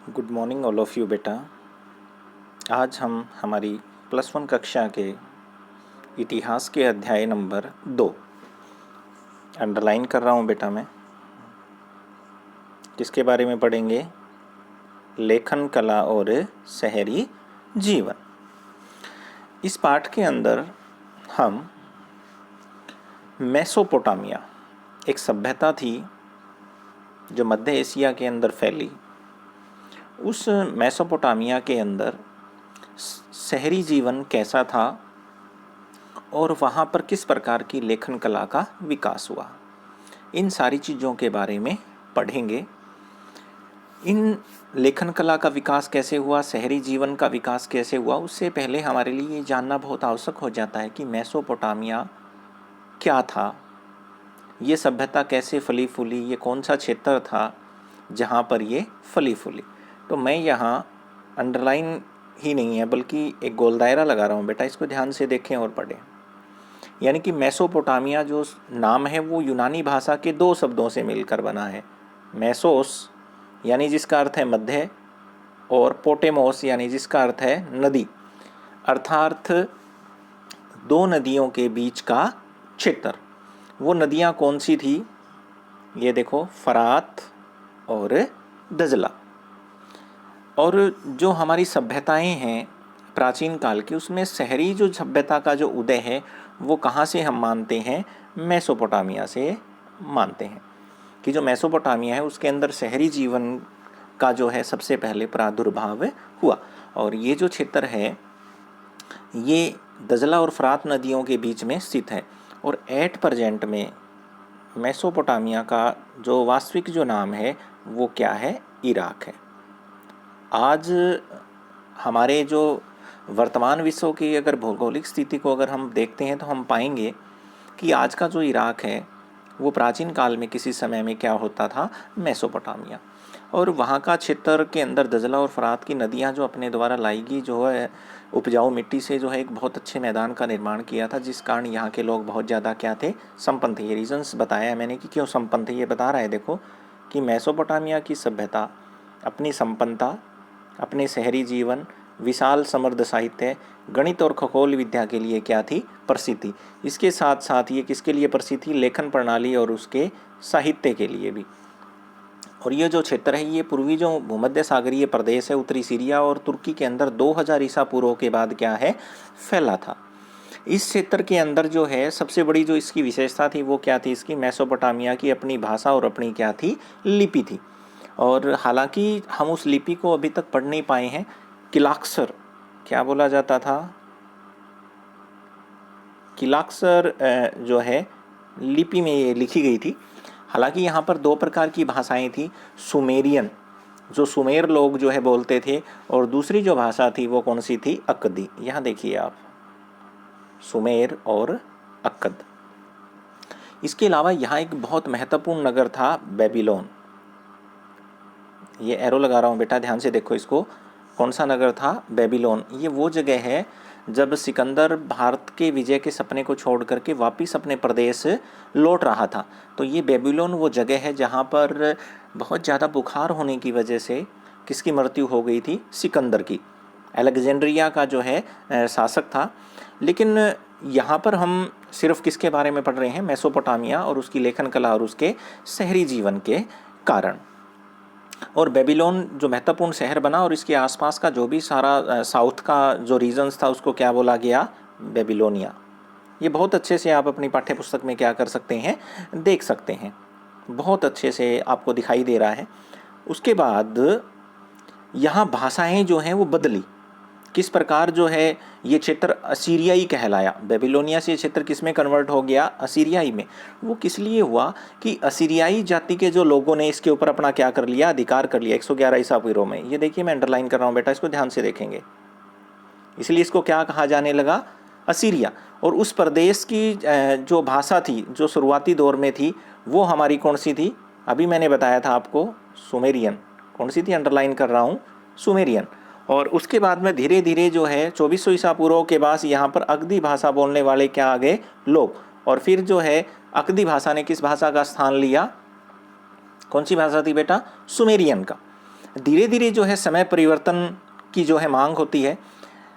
Good morning all of you बेटा। आज हम हमारी +1 कक्षा के इतिहास के अध्याय नंबर 2 अंडरलाइन कर रहा हूँ बेटा मैं। किसके बारे में पढ़ेंगे? लेखन कला और शहरी जीवन। इस पाठ के अंदर हम मेसोपोटामिया, एक सभ्यता थी जो मध्य एशिया के अंदर फैली, उस मेसोपोटामिया के अंदर शहरी जीवन कैसा था और वहाँ पर किस प्रकार की लेखन कला का विकास हुआ, इन सारी चीज़ों के बारे में पढ़ेंगे। इन लेखन कला का विकास कैसे हुआ, शहरी जीवन का विकास कैसे हुआ, उससे पहले हमारे लिए ये जानना बहुत आवश्यक हो जाता है कि मेसोपोटामिया क्या था, ये सभ्यता कैसे फली फूली, ये कौन सा क्षेत्र था जहाँ पर ये फली फूली। तो मैं यहाँ अंडरलाइन ही नहीं है बल्कि एक गोल दायरा लगा रहा हूँ बेटा, इसको ध्यान से देखें और पढ़ें। यानी कि मेसोपोटामिया जो नाम है वो यूनानी भाषा के 2 शब्दों से मिलकर बना है। मेसोस यानी जिसका अर्थ है मध्य, और पोटेमोस यानी जिसका अर्थ है नदी, अर्थात 2 नदियों के बीच का क्षेत्र। वो नदियाँ कौन सी थी? ये देखो, फरात और दजला। और जो हमारी सभ्यताएं हैं प्राचीन काल की, उसमें शहरी जो सभ्यता का जो उदय है वो कहाँ से हम मानते हैं? मेसोपोटामिया से मानते हैं कि जो मेसोपोटामिया है उसके अंदर शहरी जीवन का जो है सबसे पहले प्रादुर्भाव हुआ। और ये जो क्षेत्र है ये दजला और फरात नदियों के बीच में स्थित है। और एट प्रेजेंट में मेसोपोटामिया का जो वास्तविक जो नाम है वो क्या है? इराक है। आज हमारे जो वर्तमान विश्व की अगर भौगोलिक स्थिति को अगर हम देखते हैं तो हम पाएंगे कि आज का जो इराक है वो प्राचीन काल में किसी समय में क्या होता था? मेसोपोटामिया। और वहाँ का क्षेत्र के अंदर दजला और फरात की नदियाँ जो अपने द्वारा लाई गई जो है उपजाऊ मिट्टी से जो है एक बहुत अच्छे मैदान का निर्माण किया था, जिस कारण यहाँ के लोग बहुत ज़्यादा क्या थे? संपन्न थे। ये रीजंस बताया है मैंने कि क्यों संपन्न थे, ये बता रहा है। देखो कि मेसोपोटामिया की सभ्यता अपनी संपन्नता, अपने शहरी जीवन, विशाल समृद्ध साहित्य, गणित और खगोल विद्या के लिए क्या थी? प्रसिद्ध थी। इसके साथ साथ ये किसके लिए प्रसिद्ध थी? लेखन प्रणाली और उसके साहित्य के लिए भी। और ये जो क्षेत्र है ये पूर्वी जो भूमध्य सागरीय प्रदेश है, उत्तरी सीरिया और तुर्की के अंदर 2000 ईसा पूर्व के बाद क्या है? फैला था। इस क्षेत्र के अंदर जो है सबसे बड़ी जो इसकी विशेषता थी वो क्या थी? इसकी मेसोपोटामिया की अपनी भाषा और अपनी क्या थी? लिपि थी। और हालांकि हम उस लिपि को अभी तक पढ़ नहीं पाए हैं। किलाक्सर क्या बोला जाता था? किलाक्सर जो है लिपि में ये लिखी गई थी। हालांकि यहाँ पर 2 प्रकार की भाषाएं थी। सुमेरियन, जो सुमेर लोग जो है बोलते थे, और दूसरी जो भाषा थी वो कौन सी थी? अक्कदी। यहाँ देखिए आप, सुमेर और अक्कद। इसके अलावा यहाँ एक बहुत महत्वपूर्ण नगर था बेबीलोन। ये एरो लगा रहा हूँ बेटा, ध्यान से देखो इसको। कौन सा नगर था? बेबीलोन। ये वो जगह है जब सिकंदर भारत के विजय के सपने को छोड़ करके वापस अपने प्रदेश लौट रहा था, तो ये बेबीलोन वो जगह है जहाँ पर बहुत ज़्यादा बुखार होने की वजह से किसकी मृत्यु हो गई थी? सिकंदर की। अलेक्जेंड्रिया का जो है शासक था। लेकिन यहाँ पर हम सिर्फ किसके बारे में पढ़ रहे हैं? मेसोपोटामिया और उसकी लेखन कला और उसके शहरी जीवन के कारण। और बेबीलोन जो महत्वपूर्ण शहर बना और इसके आसपास का जो भी सारा साउथ का जो रीजन्स था उसको क्या बोला गया? बेबीलोनिया। ये बहुत अच्छे से आप अपनी पाठ्य पुस्तक में क्या कर सकते हैं? देख सकते हैं। बहुत अच्छे से आपको दिखाई दे रहा है। उसके बाद यहाँ भाषाएं जो हैं वो बदली। किस प्रकार जो है ये क्षेत्र असीरियाई कहलाया? बेबीलोनिया से ये क्षेत्र किस में कन्वर्ट हो गया? असीरियाई में। वो किस लिए हुआ कि असीरियाई जाति के जो लोगों ने इसके ऊपर अपना क्या कर लिया? अधिकार कर लिया 111 ईसा पूर्व में। ये देखिए मैं अंडरलाइन कर रहा हूँ बेटा, इसको ध्यान से देखेंगे। इसलिए इसको क्या कहा जाने लगा? असीरिया। और उस प्रदेश की जो भाषा थी जो शुरुआती दौर में थी वो हमारी कौन सी थी? अभी मैंने बताया था आपको, सुमेरियन। कौन सी थी? अंडरलाइन कर रहा हूँ, सुमेरियन। और उसके बाद में धीरे धीरे जो है 2400 ईसा पूर्व के बाद यहाँ पर अकदी भाषा बोलने वाले क्या आ गए? लोग। और फिर जो है अकदी भाषा ने किस भाषा का स्थान लिया? कौन सी भाषा थी बेटा? सुमेरियन का। धीरे धीरे जो है समय परिवर्तन की जो है मांग होती है।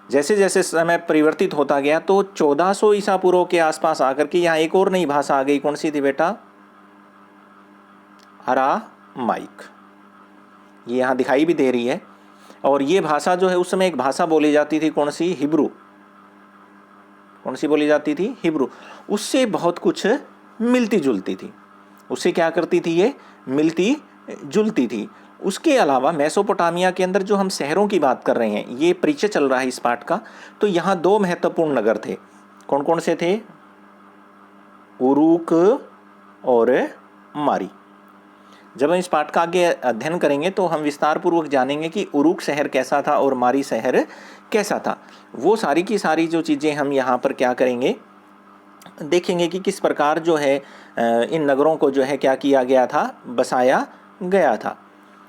जैसे जैसे समय परिवर्तित होता गया तो 1400 ईसा पूर्व के आसपास आकर के यहाँ एक और नई भाषा आ गई। कौन सी थी बेटा? अरामाइक। ये यहाँ दिखाई भी दे रही है। और ये भाषा जो है उस समय एक भाषा बोली जाती थी, कौन सी? हिब्रू। कौन सी बोली जाती थी? हिब्रू। उससे बहुत कुछ मिलती जुलती थी। उससे क्या करती थी? ये मिलती जुलती थी। उसके अलावा मेसोपोटामिया के अंदर जो हम शहरों की बात कर रहे हैं, ये परिचय चल रहा है इस पाठ का, तो यहाँ दो महत्वपूर्ण नगर थे। कौन कौन से थे? उरुक और मारी। जब हम इस पाठ का आगे अध्ययन करेंगे तो हम विस्तार पूर्वक जानेंगे कि उरुक शहर कैसा था और मारी शहर कैसा था। वो सारी की सारी जो चीज़ें हम यहाँ पर क्या करेंगे, देखेंगे कि किस प्रकार जो है इन नगरों को जो है क्या किया गया था, बसाया गया था।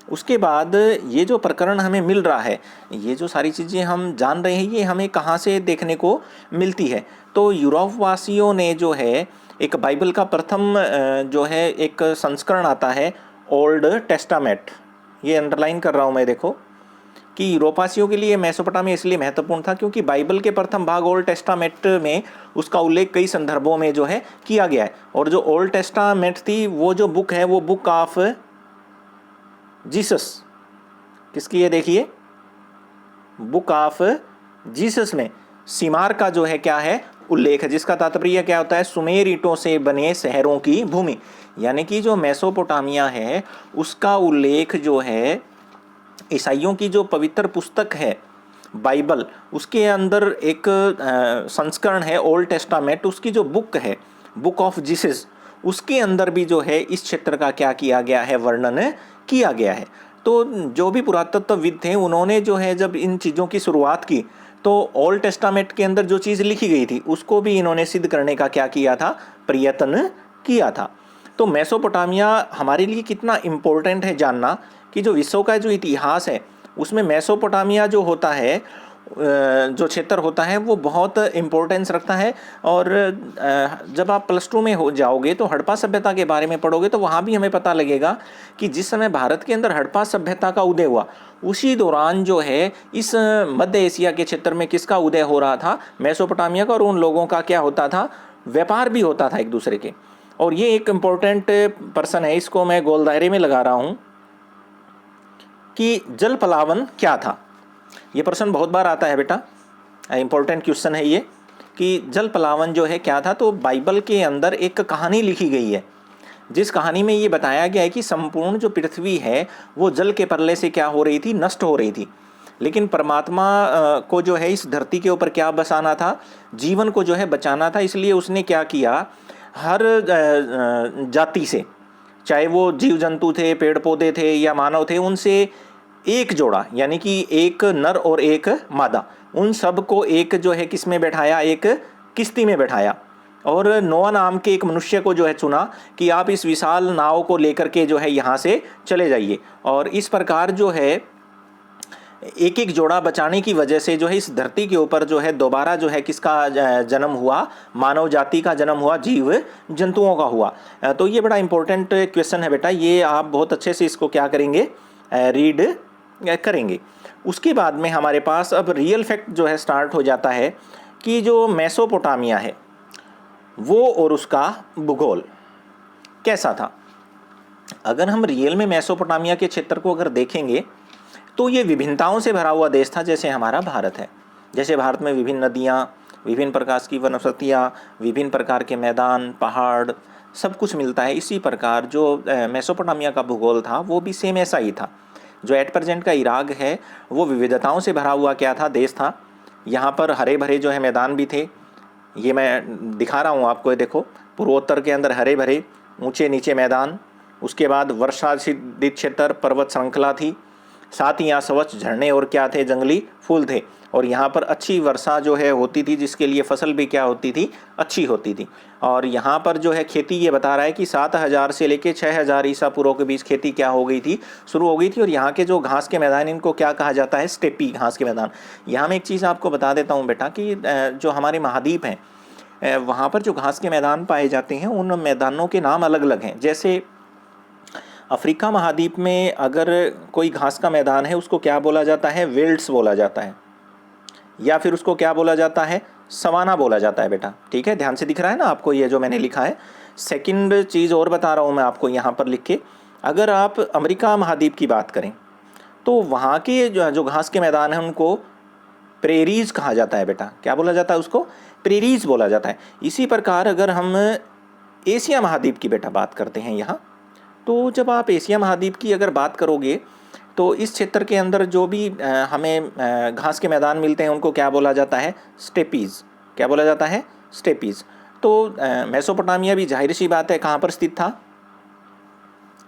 उसके बाद ये जो प्रकरण हमें मिल रहा है, ये जो सारी चीज़ें हम जान रहे हैं, ये हमें कहाँ से देखने को मिलती है? तो यूरोप वासियों ने जो है एक बाइबल का प्रथम जो है एक संस्करण आता है, ओल्ड टेस्टामेंट। ये अंडरलाइन कर रहा हूँ मैं, देखो कि यूरोपासियों के लिए मेसोपोटामिया इसलिए महत्वपूर्ण था क्योंकि बाइबल के प्रथम भाग ओल्ड टेस्टामेंट में उसका उल्लेख कई संदर्भों में जो है किया गया है। और जो ओल्ड टेस्टामेंट थी, वो जो बुक है वो बुक ऑफ जीसस। किसकी है? देखिए, बुक ऑफ जीसस में सीमार का जो है क्या है, उल्लेख है, जिसका तात्पर्य क्या होता है? सुमेर ईंटों से बने शहरों की भूमि। यानी कि जो मेसोपोटामिया है उसका उल्लेख जो है ईसाइयों की जो पवित्र पुस्तक है बाइबल, उसके अंदर एक संस्करण है ओल्ड टेस्टामेंट, उसकी जो बुक है बुक ऑफ जीसस, उसके अंदर भी जो है इस क्षेत्र का क्या किया गया है, वर्णन किया गया है। तो जो भी पुरातत्वविद थे उन्होंने जो है जब इन चीज़ों की शुरुआत की तो ओल्ड टेस्टामेंट के अंदर जो चीज़ लिखी गई थी उसको भी इन्होंने सिद्ध करने का क्या किया था, प्रयत्न किया था। तो मेसोपोटामिया हमारे लिए कितना इम्पोर्टेंट है जानना कि जो विश्व का जो इतिहास है उसमें मेसोपोटामिया जो होता है, जो क्षेत्र होता है, वो बहुत इम्पोर्टेंस रखता है। और जब आप +2 में हो जाओगे तो हड़प्पा सभ्यता के बारे में पढ़ोगे तो वहाँ भी हमें पता लगेगा कि जिस समय भारत के अंदर हड़प्पा सभ्यता का उदय हुआ, उसी दौरान जो है इस मध्य एशिया के क्षेत्र में किसका उदय हो रहा था, मेसोपोटामिया का। और उन लोगों का क्या होता था, व्यापार भी होता था एक दूसरे के। और ये एक इम्पोर्टेंट पर्सन है, इसको मैं गोल दायरे में लगा रहा हूँ कि जल पलावन क्या था। ये प्रश्न बहुत बार आता है बेटा, इम्पोर्टेंट क्वेश्चन है ये कि जल पलावन जो है क्या था। तो बाइबल के अंदर एक कहानी लिखी गई है जिस कहानी में ये बताया गया है कि संपूर्ण जो पृथ्वी है वो जल के प्रलय से क्या हो रही थी, नष्ट हो रही थी। लेकिन परमात्मा को जो है इस धरती के ऊपर क्या बसाना था, जीवन को जो है बचाना था। इसलिए उसने क्या किया, हर जाति से, चाहे वो जीव जंतु थे, पेड़ पौधे थे या मानव थे, उनसे एक जोड़ा, यानी कि एक नर और एक मादा, उन सब को एक जो है किस में बैठाया, एक किश्ती में बैठाया। और नोआ नाम के एक मनुष्य को जो है चुना कि आप इस विशाल नाव को लेकर के जो है यहाँ से चले जाइए। और इस प्रकार जो है एक एक जोड़ा बचाने की वजह से जो है इस धरती के ऊपर जो है दोबारा जो है किसका जन्म हुआ, मानव जाति का जन्म हुआ, जीव जंतुओं का हुआ। तो ये बड़ा इंपॉर्टेंट क्वेश्चन है बेटा, ये आप बहुत अच्छे से इसको क्या करेंगे, रीड करेंगे। उसके बाद में हमारे पास अब रियल फैक्ट जो है स्टार्ट हो जाता है कि जो मेसोपोटामिया है वो और उसका भूगोल कैसा था। अगर हम रियल में मेसोपोटामिया के क्षेत्र को अगर देखेंगे तो ये विभिन्नताओं से भरा हुआ देश था, जैसे हमारा भारत है। जैसे भारत में विभिन्न नदियाँ, विभिन्न प्रकार की वनस्पतियाँ, विभिन्न प्रकार के मैदान, पहाड़, सब कुछ मिलता है। इसी प्रकार जो मेसोपोटामिया का भूगोल था वो भी सेम ऐसा ही था। जो एट प्रेजेंट का इराक है वो विविधताओं से भरा हुआ क्या था, देश था। यहाँ पर हरे भरे जो है मैदान भी थे, ये मैं दिखा रहा हूँ आपको, ये देखो, पूर्वोत्तर के अंदर हरे भरे ऊंचे नीचे मैदान। उसके बाद वर्षाच्छादित क्षेत्र, पर्वत श्रृंखला थी, साथ ही यहाँ स्वच्छ झरने और क्या थे, जंगली फूल थे। और यहाँ पर अच्छी वर्षा जो है होती थी, जिसके लिए फसल भी क्या होती थी, अच्छी होती थी। और यहाँ पर जो है खेती, ये बता रहा है कि 7000 से लेके 6000 ईसा पूर्व के बीच खेती क्या हो गई थी, शुरू हो गई थी। और यहाँ के जो घास के मैदान, इनको क्या कहा जाता है, स्टेपी घास के मैदान। यहाँ मैं एक चीज़ आपको बता देता हूँ बेटा कि जो हमारे महाद्वीप हैं वहाँ पर जो घास के मैदान पाए जाते हैं उन मैदानों के नाम अलग अलग हैं। जैसे अफ्रीका महाद्वीप में अगर कोई घास का मैदान है उसको क्या बोला जाता है? विल्ड्स बोला जाता है, या फिर उसको क्या बोला जाता है? सवाना बोला जाता है बेटा। ठीक है, ध्यान से दिख रहा है ना आपको ये जो मैंने लिखा है। सेकंड चीज़ और बता रहा हूँ मैं आपको यहाँ पर लिख के, अगर आप अमेरिका महाद्वीप की बात करें तो वहाँ के जो घास के मैदान हैं उनको प्रेरीज कहा जाता है बेटा। क्या बोला जाता है उसको? प्रेरीज बोला जाता है। इसी प्रकार अगर हम एशिया महाद्वीप की बेटा बात करते हैं यहाँ, तो जब आप एशिया महाद्वीप की अगर बात करोगे तो इस क्षेत्र के अंदर जो भी हमें घास के मैदान मिलते हैं उनको क्या बोला जाता है? स्टेपीज़। क्या बोला जाता है? स्टेपीज़। तो मेसोपोटामिया भी जाहिर सी बात है कहाँ पर स्थित था?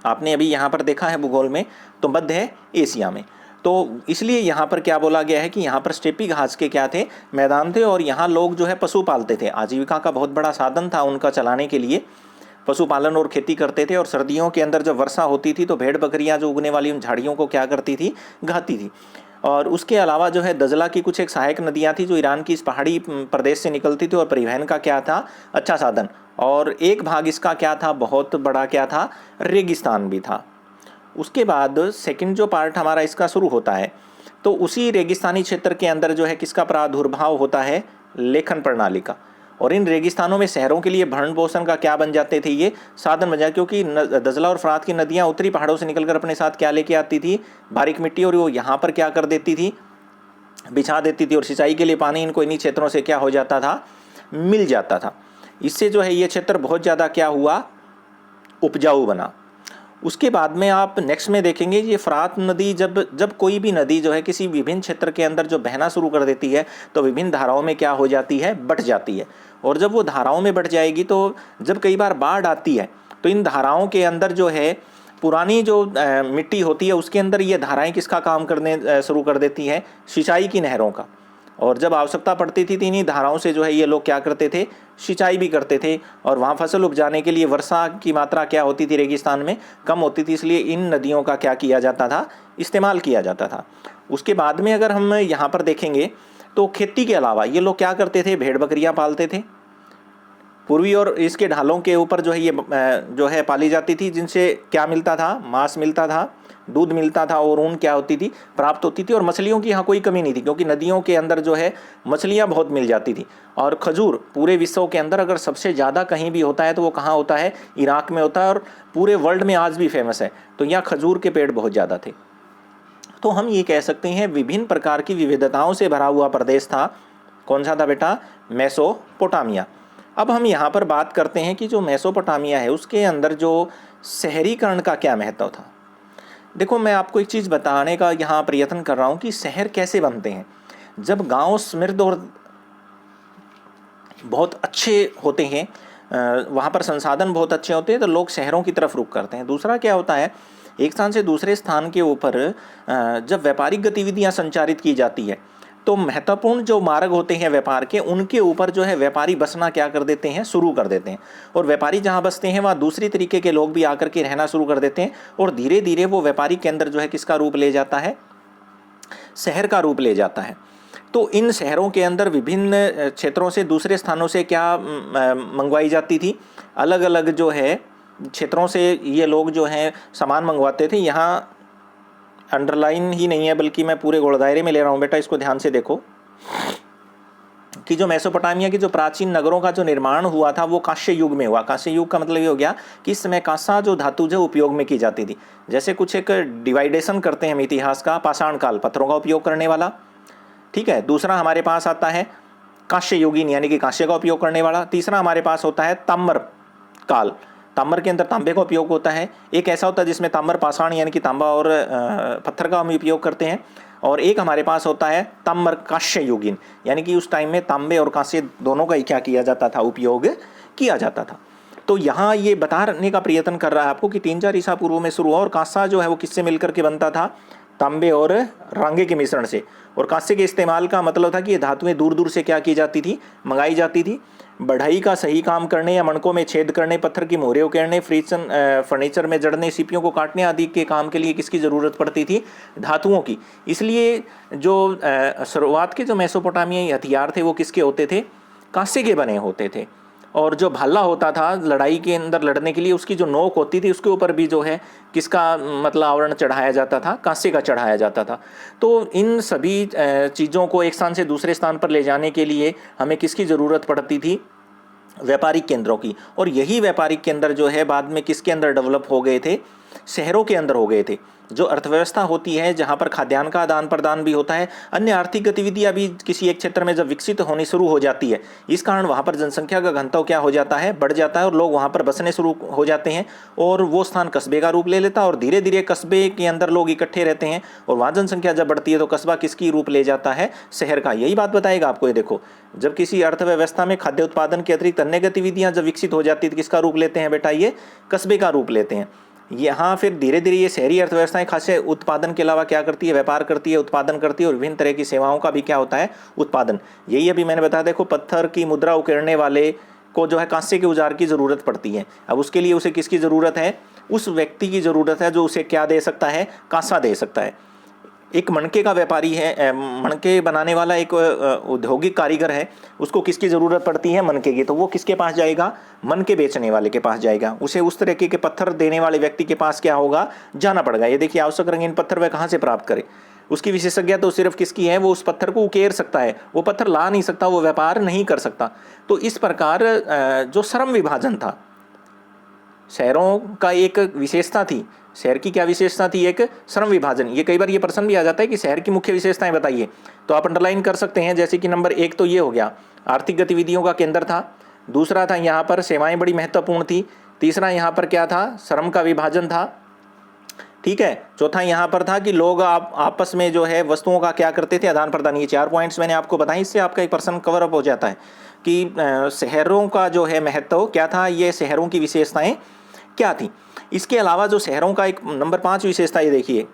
आपने अभी यहाँ पर देखा है भूगोल में, तो मध्य एशिया में। तो इसलिए यहाँ पर क्या बोला गया है कि यहाँ पर स्टेपी घास के क्या थे? मैदान थे। और यहाँ लोग जो है पशु पालते थे, आजीविका का बहुत बड़ा साधन था उनका चलाने के लिए, पशुपालन और खेती करते थे। और सर्दियों के अंदर जब वर्षा होती थी तो भेड़ बकरियां जो उगने वाली उन झाड़ियों को क्या करती थी? गाती थी। और उसके अलावा जो है दजला की कुछ एक सहायक नदियां थी जो ईरान की इस पहाड़ी प्रदेश से निकलती थी और परिवहन का क्या था? अच्छा साधन। और एक भाग इसका क्या था? बहुत बड़ा क्या था? रेगिस्तान भी था। उसके बाद सेकंड जो पार्ट हमारा इसका शुरू होता है, तो उसी रेगिस्तानी क्षेत्र के अंदर जो है किसका प्रादुर्भाव होता है? लेखन प्रणाली का। और इन रेगिस्तानों में शहरों के लिए भरण पोषण का क्या बन जाते थे? ये साधन बन जाते, क्योंकि दजला और फरात की नदियां उत्तरी पहाड़ों से निकलकर अपने साथ क्या लेके आती थी? बारीक मिट्टी। और वो यहाँ पर क्या कर देती थी? बिछा देती थी। और सिंचाई के लिए पानी इनको इन्हीं क्षेत्रों से क्या हो जाता था? मिल जाता था। इससे जो है ये क्षेत्र बहुत ज़्यादा क्या हुआ? उपजाऊ बना। उसके बाद में आप नेक्स्ट में देखेंगे ये फरात नदी, जब कोई भी नदी जो है किसी विभिन्न क्षेत्र के अंदर जो बहना शुरू कर देती है तो विभिन्न धाराओं में क्या हो जाती है? बट जाती है। और जब वो धाराओं में बट जाएगी तो जब कई बार बाढ़ आती है तो इन धाराओं के अंदर जो है पुरानी जो मिट्टी होती है उसके अंदर ये धाराएं किसका काम करने शुरू कर देती हैं? सिंचाई की नहरों का। और जब आवश्यकता पड़ती थी तो इन्हीं धाराओं से जो है ये लोग क्या करते थे? सिंचाई भी करते थे। और वहाँ फसल उपजाने के लिए वर्षा की मात्रा क्या होती थी? रेगिस्तान में कम होती थी, इसलिए इन नदियों का क्या किया जाता था? इस्तेमाल किया जाता था। उसके बाद में अगर हम यहाँ पर देखेंगे तो खेती के अलावा ये लोग क्या करते थे? भेड़ बकरियाँ पालते थे। पूर्वी और इसके ढालों के ऊपर जो है ये जो है पाली जाती थी, जिनसे क्या मिलता था? मांस मिलता था, दूध मिलता था और ऊन क्या होती थी? प्राप्त होती थी। और मछलियों की यहाँ कोई कमी नहीं थी, क्योंकि नदियों के अंदर जो है मछलियाँ बहुत मिल जाती थी। और खजूर पूरे विश्व के अंदर अगर सबसे ज़्यादा कहीं भी होता है तो वो कहाँ होता है? इराक में होता है। और पूरे वर्ल्ड में आज भी फेमस है। तो यहाँ खजूर के पेड़ बहुत ज़्यादा थे। तो हम ये कह सकते हैं विभिन्न प्रकार की विविधताओं से भरा हुआ प्रदेश था। कौन सा था बेटा? मेसोपोटामिया। अब हम यहाँ पर बात करते हैं कि जो मेसोपोटामिया है उसके अंदर जो शहरीकरण का क्या महत्व था। देखो, मैं आपको एक चीज़ बताने का यहाँ प्रयत्न कर रहा हूँ कि शहर कैसे बनते हैं। जब गांव समृद्ध और बहुत अच्छे होते हैं, वहाँ पर संसाधन बहुत अच्छे होते हैं, तो लोग शहरों की तरफ रुख करते हैं। दूसरा क्या होता है, एक स्थान से दूसरे स्थान के ऊपर जब व्यापारिक गतिविधियाँ संचारित की जाती है तो महत्वपूर्ण जो मार्ग होते हैं व्यापार के, उनके ऊपर जो है व्यापारी बसना क्या कर देते हैं? शुरू कर देते हैं। और व्यापारी जहाँ बसते हैं वहाँ दूसरी तरीके के लोग भी आकर के रहना शुरू कर देते हैं। और धीरे धीरे वो व्यापारी केंद्र जो है किसका रूप ले जाता है? शहर का रूप ले जाता है। तो इन शहरों के अंदर विभिन्न क्षेत्रों से दूसरे स्थानों से क्या मंगवाई जाती थी? अलग अलग जो है क्षेत्रों से ये लोग जो हैं सामान मंगवाते थे। यहाँ अंडरलाइन ही नहीं है बल्कि मैं पूरे गोल दायरे में ले रहा हूँ बेटा, इसको ध्यान से देखो कि जो मेसोपोटामिया की जो प्राचीन नगरों का जो निर्माण हुआ था वो कांस्य युग में हुआ। कांस्य युग का मतलब ये हो गया कि इस समय कांसा जो धातु जो उपयोग में की जाती थी। जैसे कुछ एक डिवाइडेशन करते हैं हम इतिहास का, पाषाण काल पत्थरों का उपयोग करने वाला, ठीक है। दूसरा हमारे पास आता है कांस्य युगीन यानी कि कांस्य का उपयोग करने वाला। तीसरा हमारे पास होता है ताम्र काल, ताम्र के अंदर तांबे का उपयोग होता है। एक ऐसा होता है जिसमें ताम्र पाषाण यानी कि तांबा और पत्थर का हम उपयोग करते हैं। और एक हमारे पास होता है ताम्र कांस्य युगीन यानी कि उस टाइम में तांबे और कांस्य दोनों का ही क्या किया जाता था? उपयोग किया जाता था। तो यहाँ ये बताने का प्रयत्न कर रहा है आपको कि 3-4 ईसा पूर्व में शुरू हुआ। और कांसा जो है वो किससे मिलकर के बनता था? तांबे और रांगे के मिश्रण से। और कांस्य के इस्तेमाल का मतलब था कि ये धातुएं दूर दूर से क्या की जाती थी? मंगाई जाती थी। बढ़ई का सही काम करने या मणकों में छेद करने, पत्थर की मोहरें उकेरने, फर्नीचर में जड़ने, सीपियों को काटने आदि के काम के लिए किसकी ज़रूरत पड़ती थी? धातुओं की। इसलिए जो शुरुआत के जो मेसोपोटामियाई हथियार थे वो किसके होते थे? कांसे के बने होते थे। और जो भाला होता था लड़ाई के अंदर लड़ने के लिए, उसकी जो नोक होती थी उसके ऊपर भी जो है किसका मतलब आवरण चढ़ाया जाता था, कांसे का चढ़ाया जाता था। तो इन सभी चीज़ों को एक स्थान से दूसरे स्थान पर ले जाने के लिए हमें किसकी ज़रूरत पड़ती थी, व्यापारिक केंद्रों की। और यही व्यापारिक केंद्र जो है बाद में किसके अंदर डेवलप हो गए थे, शहरों के अंदर हो गए थे। जो अर्थव्यवस्था होती है जहाँ पर खाद्यान्न का आदान प्रदान भी होता है, अन्य आर्थिक गतिविधियाँ भी किसी एक क्षेत्र में जब विकसित होनी शुरू हो जाती है, इस कारण वहाँ पर जनसंख्या का घनत्व क्या हो जाता है, बढ़ जाता है और लोग वहाँ पर बसने शुरू हो जाते हैं और वो स्थान कस्बे का रूप ले लेता है और धीरे धीरे कस्बे के अंदर लोग इकट्ठे रहते हैं और वहाँ जनसंख्या जब बढ़ती है तो कस्बा किसकी रूप ले जाता है, शहर का। यही बात बताएगा आपको। ये देखो, जब किसी अर्थव्यवस्था में खाद्य उत्पादन के अतिरिक्त अन्य गतिविधियाँ जब विकसित हो जाती है तो किसका रूप लेते हैं बेटा, ये कस्बे का रूप लेते हैं। यहाँ फिर धीरे धीरे ये शहरी अर्थव्यवस्थाएं खासे उत्पादन के अलावा क्या करती है, व्यापार करती है, उत्पादन करती है और विभिन्न तरह की सेवाओं का भी क्या होता है, उत्पादन। यही अभी मैंने बताया, देखो पत्थर की मुद्रा उकेरने वाले को जो है कांसे के औजार की ज़रूरत पड़ती है। अब उसके लिए उसे किसकी ज़रूरत है, उस व्यक्ति की ज़रूरत है जो उसे क्या दे सकता है, कांसा दे सकता है। एक मणके का व्यापारी है, मणके बनाने वाला एक औद्योगिक कारीगर है, उसको किसकी ज़रूरत पड़ती है, मणके की। तो वो किसके पास जाएगा, मणके बेचने वाले के पास जाएगा। उसे उस तरीके के पत्थर देने वाले व्यक्ति के पास क्या होगा, जाना पड़ेगा। ये देखिए, आवश्यक रंगीन पत्थर वह कहाँ से प्राप्त करे, उसकी विशेषज्ञता तो सिर्फ किसकी है, वो उस पत्थर को उकेर सकता है, वो पत्थर ला नहीं सकता, वो व्यापार नहीं कर सकता। तो इस प्रकार जो श्रम विभाजन था, शहरों का एक विशेषता थी, शहर की क्या विशेषता थी, एक श्रम विभाजन। ये कई बार ये प्रश्न भी आ जाता है कि शहर की मुख्य विशेषताएं बताइए, तो आप अंडरलाइन कर सकते हैं। जैसे कि नंबर 1 तो ये हो गया, आर्थिक गतिविधियों का केंद्र था। दूसरा था यहाँ पर सेवाएं बड़ी महत्वपूर्ण थी। तीसरा यहाँ पर क्या था, श्रम का विभाजन था। ठीक है। चौथा यहाँ पर था कि लोग आपस में जो है वस्तुओं का क्या करते थे, आदान प्रदान। ये 4 पॉइंट्स मैंने आपको बताए, इससे आपका एक प्रश्न कवर अप हो जाता है कि शहरों का जो है महत्व क्या था, ये शहरों की विशेषताएं क्या थी। इसके अलावा जो शहरों का एक नंबर 5 विशेषता, ये देखिए,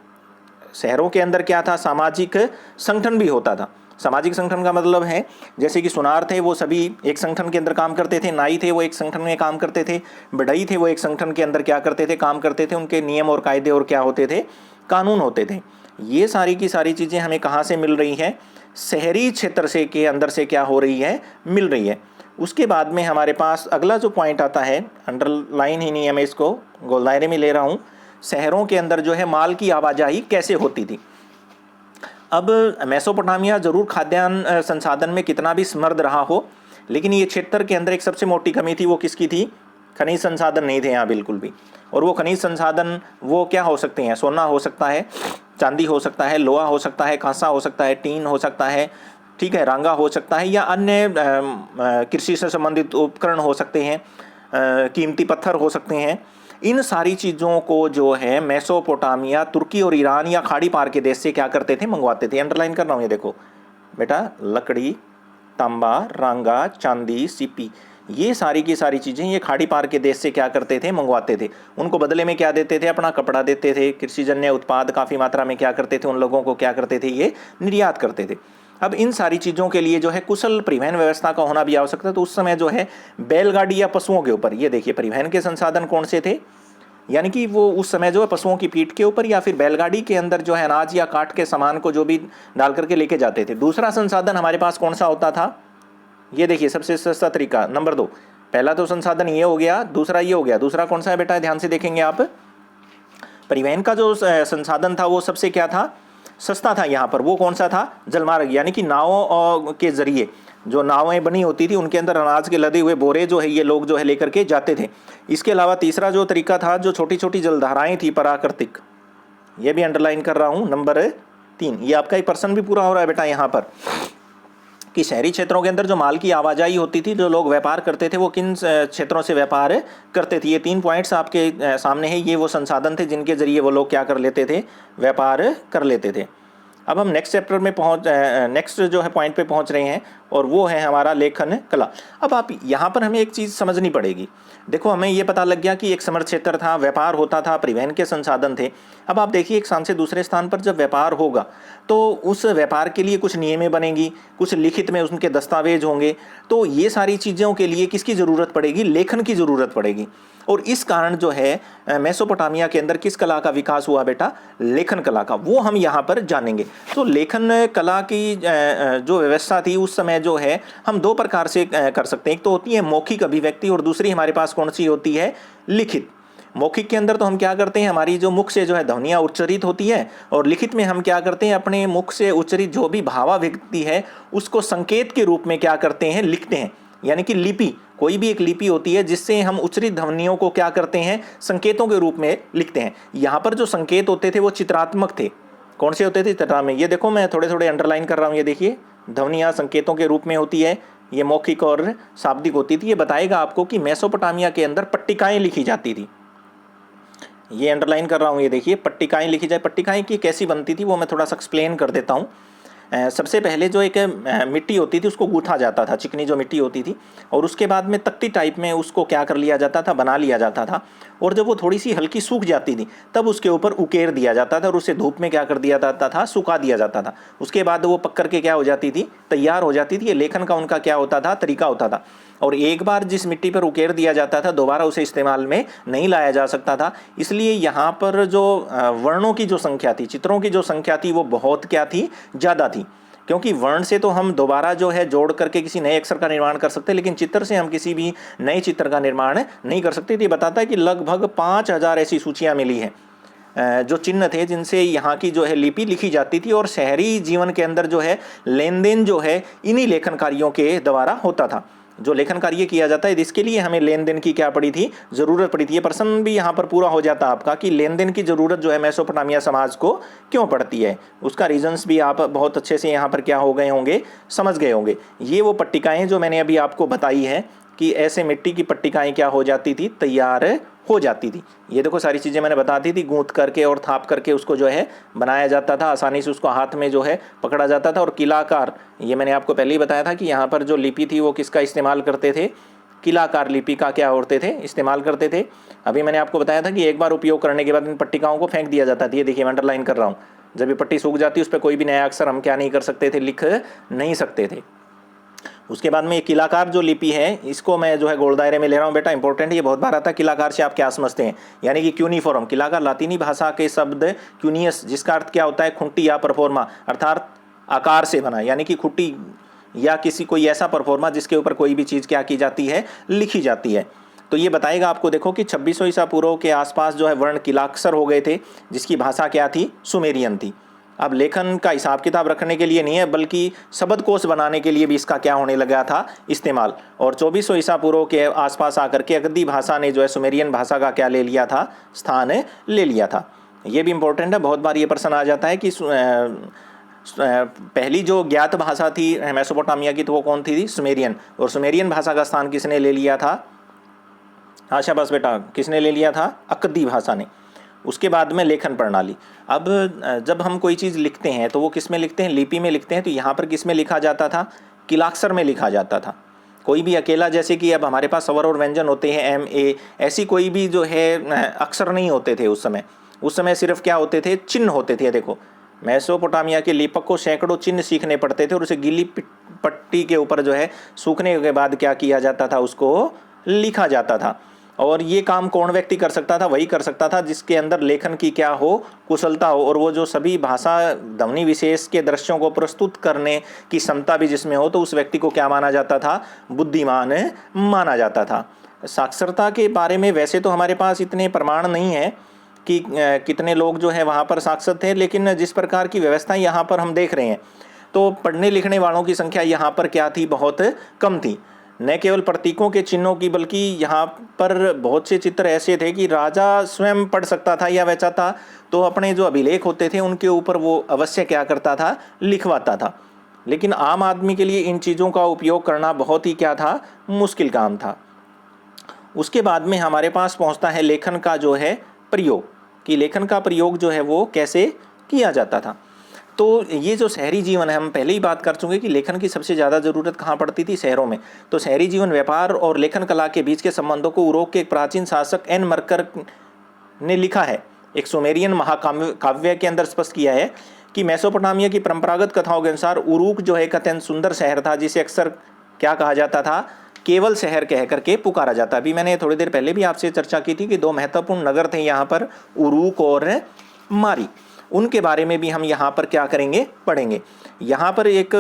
शहरों के अंदर क्या था, सामाजिक संगठन भी होता था। सामाजिक संगठन का मतलब है जैसे कि सुनार थे, वो सभी एक संगठन के अंदर काम करते थे। नाई थे, वो एक संगठन में काम करते थे। बढ़ई थे, वो एक संगठन के अंदर क्या करते थे, काम करते थे। उनके नियम और कायदे और क्या होते थे, कानून होते थे। ये सारी की सारी चीज़ें हमें कहाँ से मिल रही हैं, शहरी क्षेत्र से के अंदर से क्या हो रही है, मिल रही है। उसके बाद में हमारे पास अगला जो पॉइंट आता है, अंडरलाइन ही नहीं है, मैं इसको गोल दायरे में ले रहा हूँ। शहरों के अंदर जो है माल की आवाजाही कैसे होती थी। अब मेसोपोटामिया जरूर खाद्यान्न संसाधन में कितना भी समृद्ध रहा हो, लेकिन ये क्षेत्र के अंदर एक सबसे मोटी कमी थी, वो किसकी थी, खनिज संसाधन नहीं थे यहाँ बिल्कुल भी। और वो खनिज संसाधन वो क्या हो सकते हैं, सोना हो सकता है, चांदी हो सकता है, लोहा हो सकता है, कांसा हो सकता है, टीन हो सकता है, ठीक है, रांगा हो सकता है, या अन्य कृषि से संबंधित उपकरण हो सकते हैं, कीमती पत्थर हो सकते हैं। इन सारी चीज़ों को जो है मेसोपोटामिया, तुर्की और ईरान या खाड़ी पार के देश से क्या करते थे, मंगवाते थे। अंडरलाइन कर रहा हूँ, ये देखो बेटा, लकड़ी, तांबा, रांगा, चांदी, सीपी, ये सारी की सारी चीज़ें ये खाड़ी पार के देश से क्या करते थे, मंगवाते थे। उनको बदले में क्या देते थे, अपना कपड़ा देते थे। कृषिजन्य उत्पाद काफ़ी मात्रा में क्या करते थे, उन लोगों को क्या करते थे, ये निर्यात करते थे। अब इन सारी चीज़ों के लिए जो है कुशल परिवहन व्यवस्था का होना भी आवश्यक था। तो उस समय जो है बैलगाड़ी या पशुओं के ऊपर, ये देखिए परिवहन के संसाधन कौन से थे, यानी कि वो उस समय जो है पशुओं की पीठ के ऊपर या फिर बैलगाड़ी के अंदर जो है अनाज या काट के सामान को जो भी डाल करके लेके जाते थे। दूसरा संसाधन हमारे पास कौन सा होता था, ये देखिए सबसे सस्ता तरीका नंबर 2। पहला तो संसाधन ये हो गया, दूसरा ये हो गया। दूसरा कौन सा है बेटा, ध्यान से देखेंगे आप, परिवहन का जो संसाधन था वो सबसे क्या था, सस्ता था यहाँ पर। वो कौन सा था, जलमार्ग, यानी कि नावों के जरिए जो नावें बनी होती थी उनके अंदर अनाज के लदे हुए बोरे जो है ये लोग जो है लेकर के जाते थे। इसके अलावा तीसरा जो तरीका था, जो छोटी छोटी जलधाराएं थी प्राकृतिक, ये भी अंडरलाइन कर रहा हूँ, नंबर 3। ये आपका एक पर्सन भी पूरा हो रहा है बेटा यहाँ पर, कि शहरी क्षेत्रों के अंदर जो माल की आवाजाही होती थी, जो लोग व्यापार करते थे, वो किन क्षेत्रों से व्यापार करते थे। ये 3 पॉइंट्स आपके सामने है। ये वो संसाधन थे जिनके जरिए वो लोग क्या कर लेते थे, व्यापार कर लेते थे। अब हम नेक्स्ट चैप्टर में नेक्स्ट जो है पॉइंट पे पहुंच रहे हैं, और वो है हमारा लेखन कला। अब आप यहाँ पर हमें एक चीज़ समझनी पड़ेगी। देखो, हमें ये पता लग गया कि एक समृद्ध क्षेत्र था, व्यापार होता था, परिवहन के संसाधन थे। अब आप देखिए, एक स्थान से दूसरे स्थान पर जब व्यापार होगा तो उस व्यापार के लिए कुछ नियमें बनेंगी, कुछ लिखित में उनके दस्तावेज होंगे। तो ये सारी चीज़ों के लिए किसकी ज़रूरत पड़ेगी, लेखन की ज़रूरत पड़ेगी। और इस कारण जो है मेसोपोटामिया के अंदर किस कला का विकास हुआ बेटा, लेखन कला का। वो हम यहाँ पर जानेंगे। तो लेखन कला की जो व्यवस्था थी उस समय जो है हम दो प्रकार से कर सकते हैं। एक तो होती है मौखिक अभिव्यक्ति और दूसरी हमारे पास कौन सी होती है, लिखित। मौखिक के अंदर तो हम क्या करते हैं, हमारी जो मुख से जो है ध्वनियाँ उच्चरित होती है, और लिखित में हम क्या करते हैं, अपने मुख से उच्चरित जो भी भावाभिव्यक्ति है उसको संकेत के रूप में क्या करते हैं, लिखते हैं। यानी कि लिपि, कोई भी एक लिपि होती है जिससे हम उच्चरित ध्वनियों को क्या करते हैं, संकेतों के रूप में लिखते हैं। यहाँ पर जो संकेत होते थे वो चित्रात्मक थे। कौन से होते थे, चित्रा में। ये देखो मैं थोड़े थोड़े अंडरलाइन कर रहा हूँ, ये देखिए ध्वनियाँ संकेतों के रूप में होती है, ये मौखिक और शाब्दिक होती थी। ये बताएगा आपको कि मेसोपोटामिया के अंदर पट्टिकाएं लिखी जाती थी। ये अंडरलाइन कर रहा हूँ, ये देखिए पट्टिकाएं लिखी जाए। पट्टिकाएं की कैसी बनती थी वो मैं थोड़ा सा एक्सप्लेन कर देता हूँ। सबसे पहले जो एक मिट्टी होती थी उसको गूंथा जाता था, चिकनी जो मिट्टी होती थी, और उसके बाद में तख्ती टाइप में उसको क्या कर लिया जाता था, बना लिया जाता था। और जब वो थोड़ी सी हल्की सूख जाती थी तब उसके ऊपर उकेर दिया जाता था और उसे धूप में क्या कर दिया जाता था, सुखा दिया जाता था। उसके बाद वो पक करके क्या हो जाती थी, तैयार हो जाती थी। ये लेखन का उनका क्या होता था, तरीका होता था। और एक बार जिस मिट्टी पर उकेर दिया जाता था दोबारा उसे इस्तेमाल में नहीं लाया जा सकता था। इसलिए यहाँ पर जो वर्णों की जो संख्या थी, चित्रों की जो संख्या थी वो बहुत क्या थी, ज़्यादा थी। क्योंकि वर्ण से तो हम दोबारा जो है जोड़ करके किसी नए अक्षर का निर्माण कर सकते हैं, लेकिन चित्र से हम किसी भी नए चित्र का निर्माण नहीं कर सकते। तो ये बताता है कि लगभग 5000 ऐसी सूचियाँ मिली हैं जो चिन्ह थे जिनसे यहाँ की जो है लिपि लिखी जाती थी। और शहरी जीवन के अंदर जो है लेन देन जो है इन्हीं लेखन कार्यों के द्वारा होता था। जो लेखन कार्य किया जाता है इसके लिए हमें लेन देन की क्या पड़ी थी, ज़रूरत पड़ी थी। ये प्रश्न भी यहाँ पर पूरा हो जाता है आपका कि लेन देन की ज़रूरत जो है मेसोपोटामिया समाज को क्यों पड़ती है। उसका रीजंस भी आप बहुत अच्छे से यहाँ पर क्या हो गए होंगे, समझ गए होंगे। ये वो पट्टिकाएँ जो मैंने अभी आपको बताई है कि ऐसे मिट्टी की पट्टिकाएँ क्या हो जाती थी, तैयार हो जाती थी। ये देखो सारी चीज़ें मैंने बता दी थी, गूंथ करके और थाप करके उसको जो है बनाया जाता था, आसानी से उसको हाथ में जो है पकड़ा जाता था। और किलाकार, ये मैंने आपको पहले ही बताया था कि यहाँ पर जो लिपि थी वो किसका इस्तेमाल करते थे, किलाकार लिपि का क्या होते थे, इस्तेमाल करते थे। अभी मैंने आपको बताया था कि एक बार उपयोग करने के बाद इन पट्टिकाओं को फेंक दिया जाता था। ये देखिए मैं अंडरलाइन कर रहा हूँ, जब ये पट्टी सूख जाती उस पर कोई भी नया अक्षर हम क्या नहीं कर सकते थे, लिख नहीं सकते थे। उसके बाद में ये किलाकार जो लिपि है इसको मैं जो है गोल दायरे में ले रहा हूँ बेटा, इंपॉर्टेंट है, ये बहुत बार आता है। किलाकार से आप क्या समझते हैं, यानी कि क्यूनिफॉर्म। किलाकार लातीनी भाषा के शब्द क्यूनियस, जिसका अर्थ क्या होता है, खुंटी या परफॉर्मा, अर्थात आकार से बना, यानी कि खुंटी या किसी कोई ऐसा परफॉर्मा जिसके ऊपर कोई भी चीज़ क्या की जाती है, लिखी जाती है। तो ये बताएगा आपको, देखो कि 2600 ईसा पूर्व के आसपास जो है वर्ण किलाक्षर हो गए थे, जिसकी भाषा क्या थी, सुमेरियन थी। अब लेखन का हिसाब किताब रखने के लिए नहीं है बल्कि शब्दकोश बनाने के लिए भी इसका क्या होने लगा था, इस्तेमाल। और 2400 ईसा पूर्व के आसपास आकर के अगदी भाषा ने जो है सुमेरियन भाषा का क्या ले लिया था, स्थान ले लिया था। ये भी इंपॉर्टेंट है, बहुत बार ये प्रश्न आ जाता है कि पहली जो ज्ञात भाषा थी मेसोपोटामिया की तो वो कौन थी, सुमेरियन। और सुमेरियन भाषा का स्थान किसने ले लिया था, हाँ शाबाश बेटा, किसने ले लिया था, अक्कदी भाषा ने। उसके बाद में लेखन प्रणाली। अब जब हम कोई चीज़ लिखते हैं तो वो किस में लिखते हैं, लिपि में लिखते हैं। तो यहाँ पर किस में लिखा जाता था, किलाक्षर में लिखा जाता था। कोई भी अकेला, जैसे कि अब हमारे पास स्वर और व्यंजन होते हैं, एम ए, ऐसी कोई भी जो है अक्षर नहीं होते थे उस समय। उस समय सिर्फ क्या होते थे, चिन्ह होते थे। देखो मेसोपोटामिया के लेखक को सैकड़ों चिन्ह सीखने पड़ते थे और उसे गीली पट्टी के ऊपर जो है सूखने के बाद क्या किया जाता था, उसको लिखा जाता था। और ये काम कौन व्यक्ति कर सकता था, वही कर सकता था जिसके अंदर लेखन की क्या हो, कुशलता हो, और वो जो सभी भाषा ध्वनि विशेष के दृश्यों को प्रस्तुत करने की क्षमता भी जिसमें हो, तो उस व्यक्ति को क्या माना जाता था, बुद्धिमान माना जाता था। साक्षरता के बारे में वैसे तो हमारे पास इतने प्रमाण नहीं है कि कितने लोग जो है वहाँ पर साक्षर थे, लेकिन जिस प्रकार की व्यवस्था यहाँ पर हम देख रहे हैं तो पढ़ने लिखने वालों की संख्या यहाँ पर क्या थी, बहुत कम थी। न केवल प्रतीकों के चिन्हों की बल्कि यहाँ पर बहुत से चित्र ऐसे थे कि राजा स्वयं पढ़ सकता था या वैसा था तो अपने जो अभिलेख होते थे उनके ऊपर वो अवश्य क्या करता था, लिखवाता था। लेकिन आम आदमी के लिए इन चीज़ों का उपयोग करना बहुत ही क्या था, मुश्किल काम था। उसके बाद में हमारे पास पहुँचता है लेखन का जो है प्रयोग, कि लेखन का प्रयोग जो है वो कैसे किया जाता था। तो ये जो शहरी जीवन है, हम पहले ही बात कर चुके कि लेखन की सबसे ज़्यादा ज़रूरत कहाँ पड़ती थी, शहरों में। तो शहरी जीवन, व्यापार और लेखन कला के बीच के संबंधों को उरोक के एक प्राचीन शासक एन मरकर ने लिखा है, एक सुमेरियन महाकाव्य के अंदर स्पष्ट किया है कि मेसोपोटामिया की परंपरागत कथाओं के अनुसार उरूक जो है एक अत्यंत सुंदर शहर था जिसे अक्सर क्या कहा जाता था, केवल शहर कह करके पुकारा जाता। अभी मैंने थोड़ी देर पहले भी आपसे चर्चा की थी कि दो महत्वपूर्ण नगर थे यहाँ पर, उरूक और मारी। उनके बारे में भी हम यहाँ पर क्या करेंगे, पढ़ेंगे। यहाँ पर एक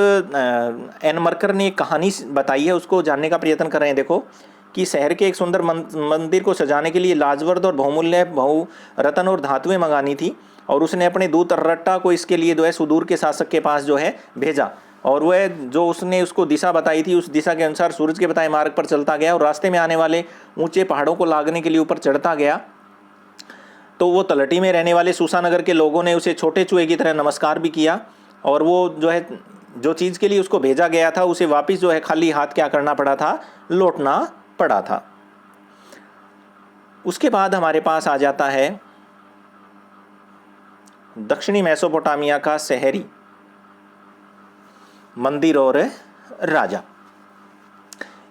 एन मरकर ने एक कहानी बताई है, उसको जानने का प्रयत्न कर रहे हैं। देखो कि शहर के एक सुंदर मंदिर को सजाने के लिए लाजवर्द और बहुमूल्य रत्न और धातुएं मंगानी थी, और उसने अपने दूत रट्टा को इसके लिए जो है सुदूर के शासक के पास जो है भेजा, और वह जो उसने उसको दिशा बताई थी उस दिशा के अनुसार सूरज के बताए मार्ग पर चलता गया, और रास्ते में आने वाले ऊंचे पहाड़ों को लागने के लिए ऊपर चढ़ता गया। तो वो तलहटी में रहने वाले सूसानगर के लोगों ने उसे छोटे चूहे की तरह नमस्कार भी किया, और वो जो है जो चीज़ के लिए उसको भेजा गया था उसे वापस जो है खाली हाथ क्या करना पड़ा था, लौटना पड़ा था। उसके बाद हमारे पास आ जाता है दक्षिणी मेसोपोटामिया का शहरी मंदिर और राजा।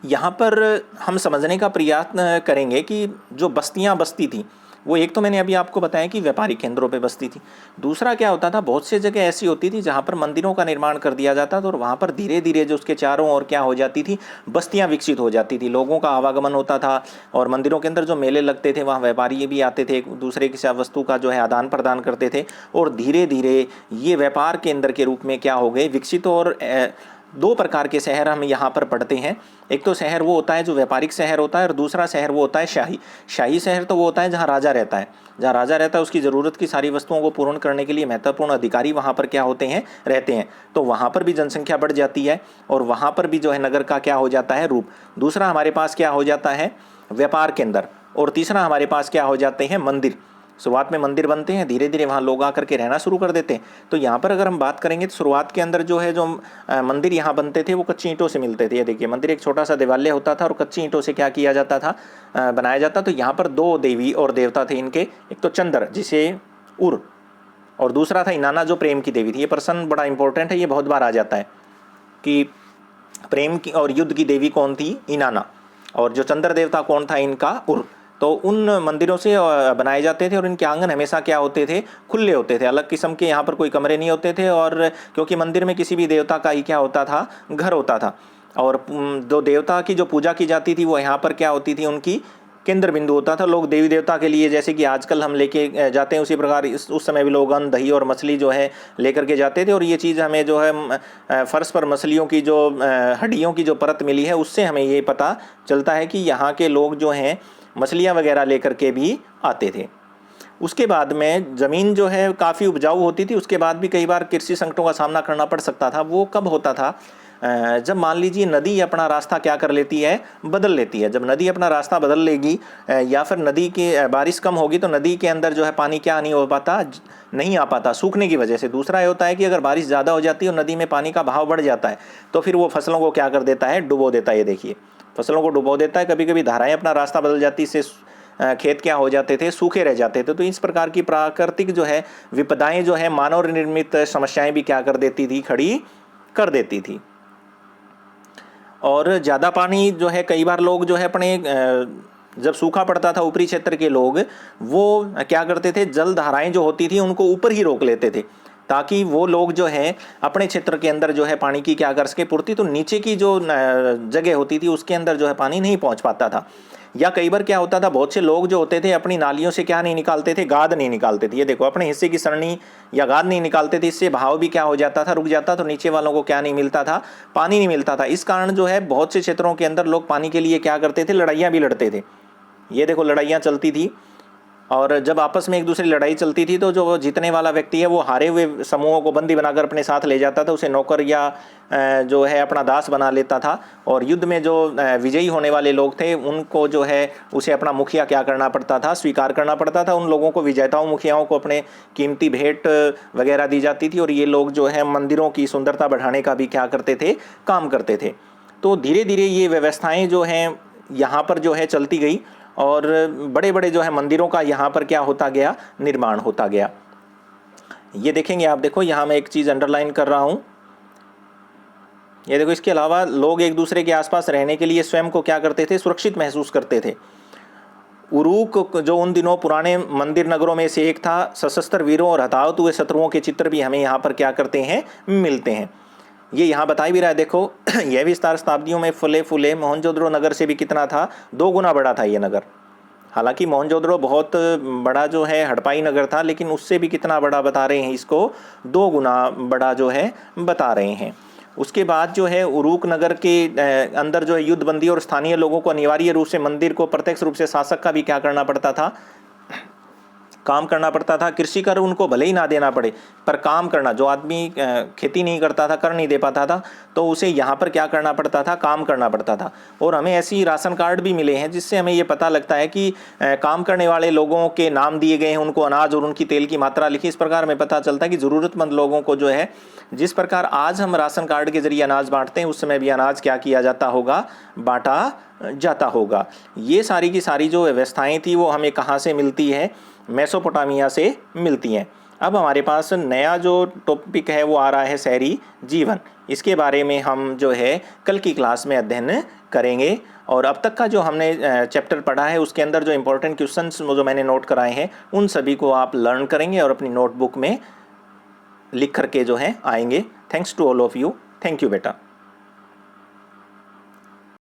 यहाँ पर हम समझने का प्रयत्न करेंगे कि जो बस्तियाँ बसती थी वो एक तो मैंने अभी आपको बताया कि व्यापारिक केंद्रों पे बसती थी, दूसरा क्या होता था बहुत से जगह ऐसी होती थी जहाँ पर मंदिरों का निर्माण कर दिया जाता था, और वहाँ पर धीरे धीरे जो उसके चारों ओर क्या हो जाती थी, बस्तियाँ विकसित हो जाती थी, लोगों का आवागमन होता था, और मंदिरों के अंदर जो मेले लगते थे वहाँ व्यापारी भी आते थे, एक दूसरे की वस्तु का जो है आदान प्रदान करते थे, और धीरे धीरे ये व्यापार केंद्र के रूप में क्या हो गए, विकसित। और दो प्रकार के शहर हम यहाँ पर पढ़ते हैं। एक तो शहर वो होता है जो व्यापारिक शहर होता है, और दूसरा शहर वो होता है शाही। शाही शहर तो वो होता है जहाँ राजा रहता है, जहाँ राजा रहता है उसकी ज़रूरत की सारी वस्तुओं को पूर्ण करने के लिए महत्वपूर्ण अधिकारी वहाँ पर क्या होते हैं, रहते हैं। तो वहाँ पर भी जनसंख्या बढ़ जाती है, और वहाँ पर भी जो है नगर का क्या हो जाता है, रूप। दूसरा हमारे पास क्या हो जाता है, व्यापार केंद्र, और तीसरा हमारे पास क्या हो जाते हैं, मंदिर। शुरुआत में मंदिर बनते हैं, धीरे धीरे वहाँ लोग आकर के रहना शुरू कर देते हैं। तो यहाँ पर अगर हम बात करेंगे तो शुरुआत के अंदर जो है जो मंदिर यहाँ बनते थे वो कच्ची ईंटों से मिलते थे। ये देखिए मंदिर एक छोटा सा देवालय होता था और कच्ची ईंटों से क्या किया जाता था, बनाया जाता। तो यहाँ पर दो देवी और देवता थे इनके, एक तो चंद्र जिसे उर, और दूसरा था इनाना जो प्रेम की देवी थी। ये प्रश्न बड़ा इंपॉर्टेंट है, ये बहुत बार आ जाता है कि प्रेम की और युद्ध की देवी कौन थी, इनाना, और जो चंद्र देवता कौन था, इनका उर। तो उन मंदिरों से बनाए जाते थे, और इनके आंगन हमेशा क्या होते थे, खुले होते थे, अलग किस्म के यहाँ पर कोई कमरे नहीं होते थे। और क्योंकि मंदिर में किसी भी देवता का ही क्या होता था, घर होता था, और जो देवता की जो पूजा की जाती थी वो यहाँ पर क्या होती थी, उनकी केंद्र बिंदु होता था। लोग देवी देवता के लिए जैसे कि आजकल हम लेके जाते हैं उसी प्रकार उस समय भी लोग अन्न, दही और मछली जो है लेकर के जाते थे। और ये चीज़ हमें जो है फर्श पर मछलियों की जो हड्डियों की जो परत मिली है उससे हमें ये पता चलता है कि यहाँ के लोग जो हैं मछलियाँ वगैरह लेकर के भी आते थे। उसके बाद में ज़मीन जो है काफ़ी उपजाऊ होती थी, उसके बाद भी कई बार कृषि संकटों का सामना करना पड़ सकता था। वो कब होता था, जब मान लीजिए नदी अपना रास्ता क्या कर लेती है, बदल लेती है। जब नदी अपना रास्ता बदल लेगी या फिर नदी की बारिश कम होगी तो नदी के अंदर जो है पानी क्या नहीं हो पाता, नहीं आ पाता सूखने की वजह से। दूसरा ये होता है कि अगर बारिश ज़्यादा हो जाती है और नदी में पानी का बहाव बढ़ जाता है तो फिर वो फसलों को क्या कर देता है, डुबो देता है। ये देखिए फसलों को डुबो देता है। कभी कभी धाराएं अपना रास्ता बदल जाती, इससे खेत क्या हो जाते थे, सूखे रह जाते थे। तो इस प्रकार की प्राकृतिक जो है विपदाएं जो है मानव निर्मित समस्याएं भी क्या कर देती थी, खड़ी कर देती थी। और ज़्यादा पानी जो है कई बार लोग जो है अपने जब सूखा पड़ता था ऊपरी क्षेत्र के लोग वो क्या करते थे, जल धाराएं जो होती थी उनको ऊपर ही रोक लेते थे ताकि वो लोग जो है अपने क्षेत्र के अंदर जो है पानी की क्या कर सके, पूर्ति। तो नीचे की जो जगह होती थी उसके अंदर जो है पानी नहीं पहुंच पाता था। या कई बार क्या होता था, बहुत से लोग जो होते थे अपनी नालियों से क्या नहीं निकालते थे, गाद नहीं निकालते थे। ये देखो अपने हिस्से की सरणी या गाद नहीं निकालते थे, इससे बहाव भी क्या हो जाता था, रुक जाता। तो नीचे वालों को क्या नहीं मिलता था, पानी नहीं मिलता था। इस कारण जो है बहुत से क्षेत्रों के अंदर लोग पानी के लिए क्या करते थे, लड़ाइयाँ भी लड़ते थे। ये देखो लड़ाइयाँ चलती थी, और जब आपस में एक दूसरी लड़ाई चलती थी तो जो जीतने वाला व्यक्ति है वो हारे हुए समूहों को बंदी बनाकर अपने साथ ले जाता था, उसे नौकर या जो है अपना दास बना लेता था। और युद्ध में जो विजयी होने वाले लोग थे उनको जो है उसे अपना मुखिया क्या करना पड़ता था, स्वीकार करना पड़ता था। उन लोगों को, विजेताओं मुखियाओं को अपने कीमती भेंट वगैरह दी जाती थी, और ये लोग जो है मंदिरों की सुंदरता बढ़ाने का भी क्या करते थे, काम करते थे। तो धीरे धीरे ये व्यवस्थाएँ जो हैं यहाँ पर जो है चलती गई, और बड़े बड़े जो है मंदिरों का यहाँ पर क्या होता गया, निर्माण होता गया। ये देखेंगे आप, देखो यहाँ मैं एक चीज़ अंडरलाइन कर रहा हूँ। ये देखो इसके अलावा लोग एक दूसरे के आसपास रहने के लिए स्वयं को क्या करते थे, सुरक्षित महसूस करते थे। उरूक जो उन दिनों पुराने मंदिर नगरों में से एक था, सशस्त्र वीरों और हताहत हुए शत्रुओं के चित्र भी हमें यहाँ पर क्या करते हैं, मिलते हैं। ये यहाँ बताई भी रहा है, देखो यह विस्तार शताब्दियों में फुले फुले मोहनजोदड़ो नगर से भी कितना था, 2 गुना बड़ा था ये नगर। हालांकि मोहनजोदड़ो बहुत बड़ा जो है हड़पाई नगर था, लेकिन उससे भी कितना बड़ा बता रहे हैं इसको, 2 गुना बड़ा जो है बता रहे हैं। उसके बाद जो है उरूक नगर के अंदर जो है युद्धबंदी और स्थानीय लोगों को अनिवार्य रूप से मंदिर को प्रत्यक्ष रूप से शासक का भी क्या करना पड़ता था, काम करना पड़ता था। कृषि कर उनको भले ही ना देना पड़े, पर काम करना, जो आदमी खेती नहीं करता था, कर नहीं दे पाता था, तो उसे यहाँ पर क्या करना पड़ता था, काम करना पड़ता था। और हमें ऐसी राशन कार्ड भी मिले हैं जिससे हमें ये पता लगता है कि काम करने वाले लोगों के नाम दिए गए हैं, उनको अनाज और उनकी तेल की मात्रा लिखी। इस प्रकार हमें पता चलता है कि ज़रूरतमंद लोगों को जो है, जिस प्रकार आज हम राशन कार्ड के जरिए अनाज बांटते हैं, उस समय भी अनाज क्या किया जाता होगा, बांटा जाता होगा। ये सारी की सारी जो व्यवस्थाएं थी वो हमें कहाँ से मिलती है, मेसोपोटामिया से मिलती हैं। अब हमारे पास नया जो टॉपिक है वो आ रहा है शहरी जीवन। इसके बारे में हम जो है कल की क्लास में अध्ययन करेंगे। और अब तक का जो हमने चैप्टर पढ़ा है उसके अंदर जो इम्पोर्टेंट क्वेश्चंस जो मैंने नोट कराए हैं उन सभी को आप लर्न करेंगे और अपनी नोटबुक में लिख करके जो है आएंगे। Thanks to all of you. Thank you बेटा।